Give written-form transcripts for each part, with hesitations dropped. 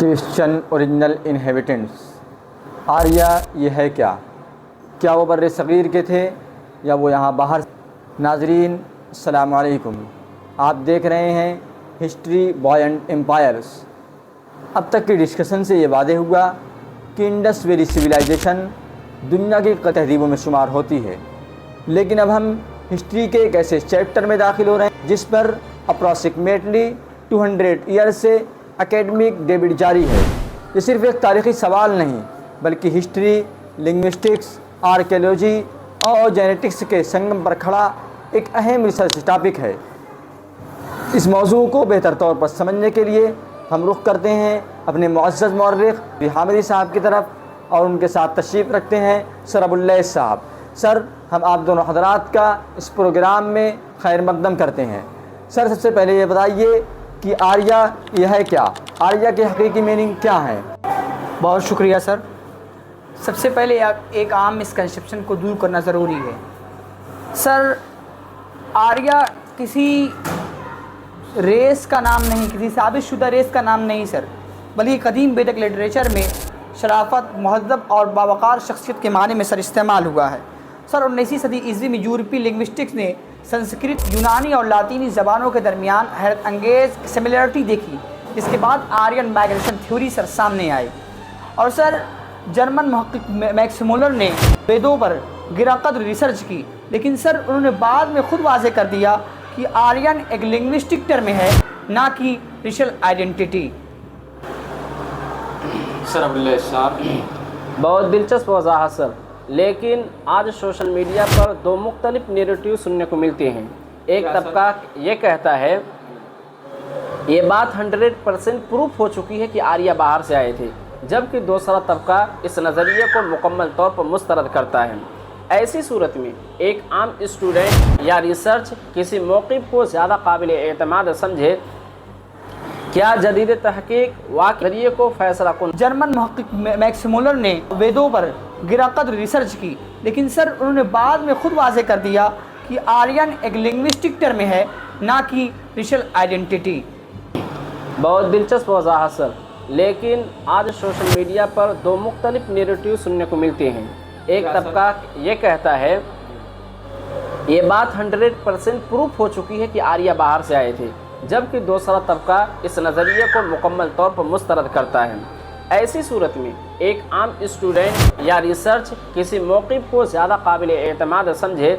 Christian original inhabitants Arya یہ ہے کیا وہ بر صغیر کے تھے یا وہ یہاں باہر؟ ناظرین السلام علیکم، آپ دیکھ رہے ہیں ہسٹری بوائے اینڈ امپائرس۔ اب تک کی ڈسکشن سے یہ واضح ہوا کہ انڈس ویلی سویلائزیشن دنیا کی تہذیبوں میں شمار ہوتی ہے، لیکن اب ہم ہسٹری کے ایک ایسے چیپٹر میں داخل ہو رہے ہیں جس پر اپروکسیمیٹلی 200 ایئر سے اکیڈمک ڈیبیٹ جاری ہے۔ یہ صرف ایک تاریخی سوال نہیں بلکہ ہسٹری، لنگوسٹکس، آرکیالوجی اور جینیٹکس کے سنگم پر کھڑا ایک اہم ریسرچ ٹاپک ہے۔ اس موضوع کو بہتر طور پر سمجھنے کے لیے ہم رخ کرتے ہیں اپنے معزز مورخ حامدی صاحب کی طرف، اور ان کے ساتھ تشریف رکھتے ہیں سر ابو اللیث صاحب۔ سر، ہم آپ دونوں حضرات کا اس پروگرام میں خیر مقدم کرتے ہیں۔ سر، سب سے پہلے یہ بتائیے کہ آریہ یہ ہے کیا؟ آریہ کے حقیقی میننگ کیا ہے؟ بہت شکریہ سر۔ سب سے پہلے ایک عام مسکنسیپشن کو دور کرنا ضروری ہے۔ سر، آریہ کسی ریس کا نام نہیں، کسی ثابت شدہ ریس کا نام نہیں سر، بلکہ قدیم ویدک لٹریچر میں شرافت، مہذب اور باوقار شخصیت کے معنی میں سر استعمال ہوا ہے۔ سر، 19ویں صدی عیسوی میں یورپی لنگوسٹکس نے سنسکرت، یونانی اور لاطینی زبانوں کے درمیان حیرت انگیز سملیرٹی دیکھی، جس کے بعد آرین مائگریشن تھیوری سر سامنے آئی۔ اور سر، جرمن محقق میکس مولر نے ویدوں پر گرا قدر ریسرچ کی، لیکن سر انہوں نے بعد میں خود واضح کر دیا کہ آرین ایک لنگوسٹک ٹرم ہے، نہ کہ ریشل آئیڈینٹی۔ سر ابواللیث صاحب، بہت دلچسپ وضاحت سر، لیکن آج سوشل میڈیا پر دو مختلف نیریٹیو سننے کو ملتے ہیں۔ ایک طبقہ یہ کہتا ہے یہ بات 100% پروف ہو چکی ہے کہ آریہ باہر سے آئے تھے، جبکہ دوسرا طبقہ اس نظریے کو مکمل طور پر مسترد کرتا ہے۔ ایسی صورت میں ایک عام اسٹوڈنٹ یا ریسرچ کسی موقف کو زیادہ قابل اعتماد سمجھے، کیا جدید تحقیق واقعی کو فیصلہ کن؟ جرمن محقق میکس مولر نے ویدوں پر گرا قدر ریسرچ کی، لیکن سر انہوں نے بعد میں خود واضح کر دیا کہ آرین ایک لنگوسٹک ٹرم ہے، نہ کہ ریشل آئیڈینٹی۔ بہت دلچسپ وضاحت سر، لیکن آج سوشل میڈیا پر دو مختلف نیریٹیو سننے کو ملتے ہیں۔ ایک طبقہ یہ کہتا ہے یہ بات 100% پروف ہو چکی ہے کہ آریہ باہر سے آئے تھے، جبکہ دوسرا طبقہ اس نظریے کو مکمل طور پر مسترد کرتا ہے۔ ایسی صورت میں ایک عام اسٹوڈنٹ یا ریسرچ کسی موقف کو زیادہ قابل اعتماد سمجھے،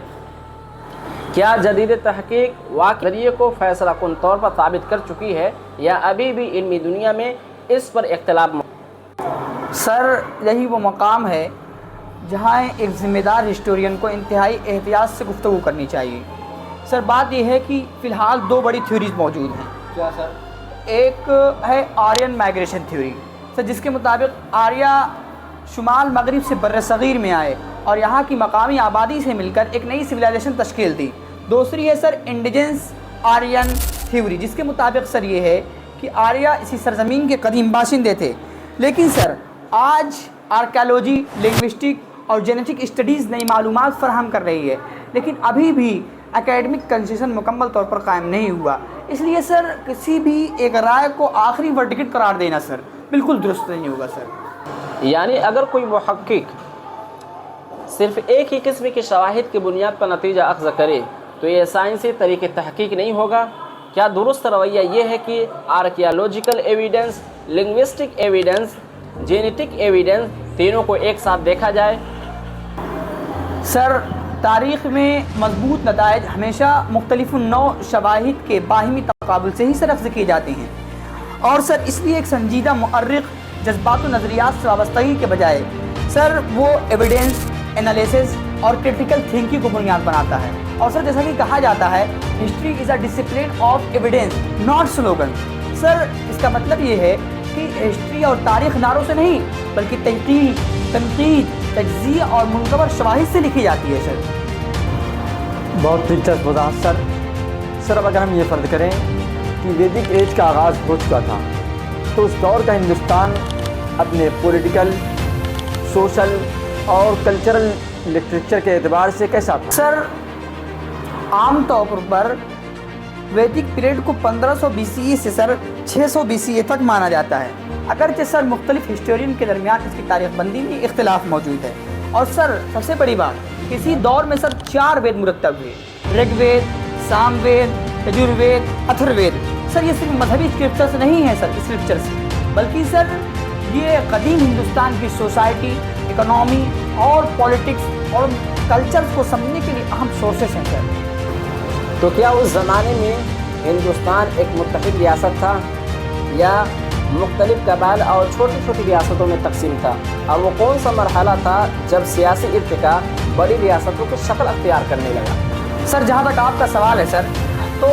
کیا جدید تحقیق واقعی کو فیصلہ کن طور پر ثابت کر چکی ہے یا ابھی بھی علمی دنیا میں اس پر اختلاف سر، یہی وہ مقام ہے جہاں ایک ذمہ دار ہسٹورین کو انتہائی احتیاط سے گفتگو کرنی چاہیے۔ سر، بات یہ ہے کہ فی الحال دو بڑی تھیوریز موجود ہیں۔ کیا سر؟ ایک ہے آرین مائگریشن تھیوری سر، جس کے مطابق آریہ شمال مغرب سے بر صغیر میں آئے اور یہاں کی مقامی آبادی سے مل کر ایک نئی سویلائزیشن تشکیل دی۔ دوسری ہے سر انڈیجنس آرین تھیوری، جس کے مطابق سر یہ ہے کہ آریہ اسی سرزمین کے قدیم باشندے تھے، لیکن سر آج آرکیالوجی، لنگوسٹک اور جینیٹک اسٹڈیز نئی معلومات فراہم کر رہی ہے، لیکن ابھی بھی اکیڈمک کنسیشن مکمل طور پر قائم نہیں ہوا۔ اس لیے سر کسی بھی ایک رائے کو آخری ورڈکٹ قرار دینا سر بالکل درست نہیں ہوگا سر۔ یعنی اگر کوئی محقق صرف ایک ہی قسم کی شواہد کی بنیاد پر نتیجہ اخذ کرے تو یہ سائنسی طریقے تحقیق نہیں ہوگا؟ کیا درست رویہ یہ ہے کہ archaeological evidence, linguistic evidence, genetic evidence تینوں کو ایک ساتھ دیکھا جائے؟ سر، تاریخ میں مضبوط نتائج ہمیشہ مختلف نوع شواہد کے باہمی تقابل سے ہی سر اخذ کیے جاتے ہیں، اور سر اس لیے ایک سنجیدہ مؤرخ جذبات و نظریات سے وابستگی کے بجائے سر وہ ایویڈنس، انالیسس اور کرٹیکل تھنکنگ کو بنیاد بناتا ہے۔ اور سر جیسا کہ کہا جاتا ہے history is a discipline of evidence not slogan. Sir اس کا مطلب یہ ہے کہ ہسٹری اور تاریخ نعروں سے نہیں بلکہ تحقیق، تنقید، تجزیہ اور منقبر شواہد سے لکھی جاتی ہے سر۔ بہت دلچسپ وضاحت سر۔ سر، اب اگر ہم یہ فرض کریں کہ ویدک ایج کا آغاز ہو چکا تھا تو اس دور کا ہندوستان اپنے پولیٹیکل، سوشل اور کلچرل لٹریچر کے اعتبار سے کیسا تھا؟ سر، عام طور پر ویدک پیریڈ کو 1500 BCE سے سر 600 BCE تک مانا جاتا ہے، اگرچہ سر مختلف ہسٹورین کے درمیان اس کی تاریخ بندی میں اختلاف موجود ہے۔ اور سر سب سے بڑی بات، اسی دور میں سر 4 وید مرتب ہوئے: رگ وید، سام وید، یجروید، اتھر وید۔ سر یہ صرف مذہبی اسکرپچرس نہیں ہیں سر، اسکرپچرس، بلکہ سر یہ قدیم ہندوستان کی سوسائٹی، اکنامی اور پولیٹکس اور کلچر کو سمجھنے کے لیے اہم سورسز ہیں سر۔ تو کیا اس زمانے میں ہندوستان ایک متحد ریاست تھا یا مختلف قبائل اور چھوٹی چھوٹی ریاستوں میں تقسیم تھا؟ اور وہ کون سا مرحلہ تھا جب سیاسی ارتقاء بڑی ریاستوں کو شکل اختیار کرنے لگا؟ سر جہاں تک آپ کا سوال ہے سر، تو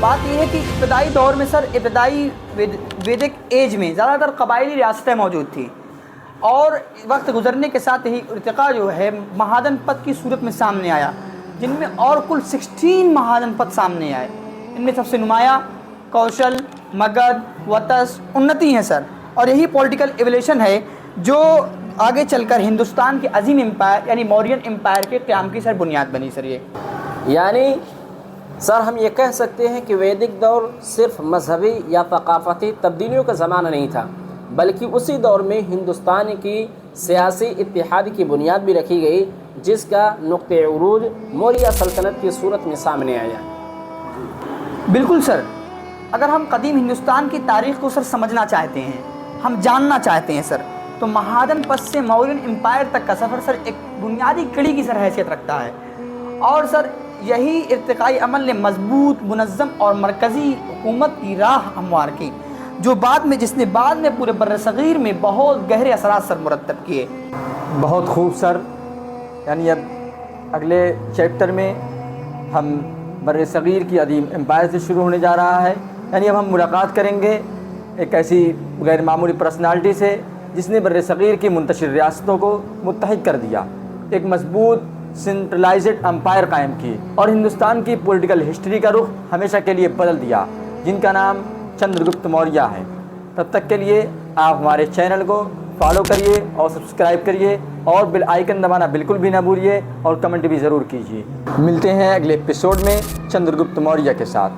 بات یہ ہے کہ ابتدائی دور میں سر، ابتدائی ویدک ایج میں زیادہ تر قبائلی ریاستیں موجود تھیں، اور وقت گزرنے کے ساتھ ہی ارتقاء جو ہے مہادن پت کی صورت میں سامنے آیا، جن میں اور کل 16 مہادن پت سامنے آئے۔ ان میں سب سے نمایاں کوشل، مگدھ، وتس، انتی ہیں سر، اور یہی پولیٹیکل ایولیوشن ہے جو آگے چل کر ہندوستان کے عظیم امپائر یعنی موریان امپائر کے قیام کی سر بنیاد بنی سر۔ یہ یعنی سر ہم یہ کہہ سکتے ہیں کہ ویدک دور صرف مذہبی یا ثقافتی تبدیلیوں کا زمانہ نہیں تھا، بلکہ اسی دور میں ہندوستان کی سیاسی اتحاد کی بنیاد بھی رکھی گئی، جس کا نقطۂ عروج موریہ سلطنت کی صورت میں سامنے آیا۔ بالکل سر، اگر ہم قدیم ہندوستان کی تاریخ کو سر سمجھنا چاہتے ہیں، ہم جاننا چاہتے ہیں سر، تو مہادن پت سے موریان امپائر تک کا سفر سر ایک بنیادی کڑی کی سر حیثیت رکھتا ہے، اور سر یہی ارتقائی عمل نے مضبوط، منظم اور مرکزی حکومت کی راہ ہموار کی، جس نے بعد میں پورے برصغیر میں بہت گہرے اثرات سر مرتب کیے۔ بہت خوب سر، یعنی اب اگلے چیپٹر میں ہم بر صغیر کی عظیم امپائر سے شروع ہونے جا رہا ہے، یعنی اب ہم ملاقات کریں گے ایک ایسی غیر معمولی پرسنالٹی سے جس نے بر صغیر کی منتشر ریاستوں کو متحد کر دیا، ایک مضبوط سینٹرلائزڈ امپائر قائم کی اور ہندوستان کی پولیٹیکل ہسٹری کا رخ ہمیشہ کے لیے بدل دیا، جن کا نام چندر گپت موریہ ہے۔ تب تک کے لیے آپ ہمارے چینل کو فالو کریے اور سبسکرائب کریے اور بیل آئیکن دبانا بالکل بھی نہ بھولیے اور کمنٹ بھی ضرور کیجیے۔ ملتے ہیں اگلے ایپیسوڈ میں چندر گپت موریہ کے ساتھ۔